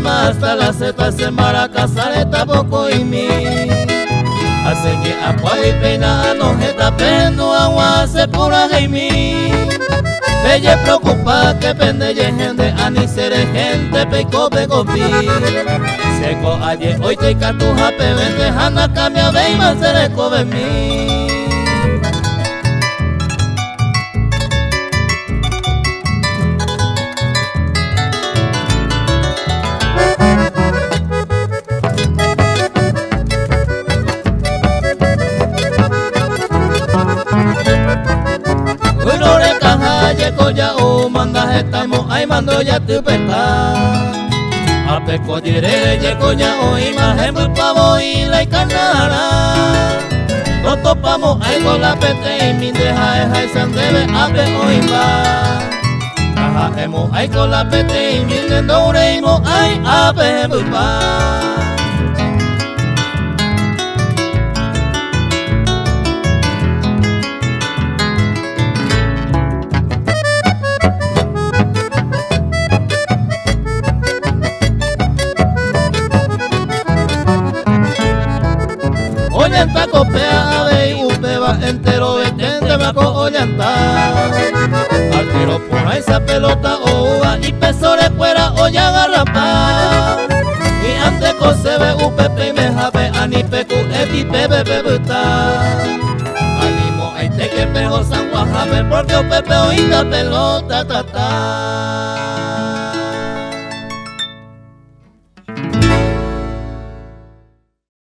ima hasta la seta se maraca saleta poco y mi. Hace que agua y pena no jeta peno agua se pura de mí. Belle preocupa que pende gente ani sere gente peco begopi. Seco aye hoy te catuja pe vende hana cambia ve más sere cobe mi. Ya o manda estamos ahí mando ya tu peta a peco dire ya coña o imagen muy pavo y la canara no topamos ahí con la pete y mi deja esa debe a pe hoy va caja hemos ahí con la pete y mi de doreimo ahí a pe muy va. Ollanta copea ave y upeba entero detente bajo ollanta. Altero por esa pelota oa y peso de fuera olla agarrapa. Y antes se ve upepe y me jabe anipecu eti bebe bebuta. Animo aite que pejo San Guajabe porque upepe oída pelota tata.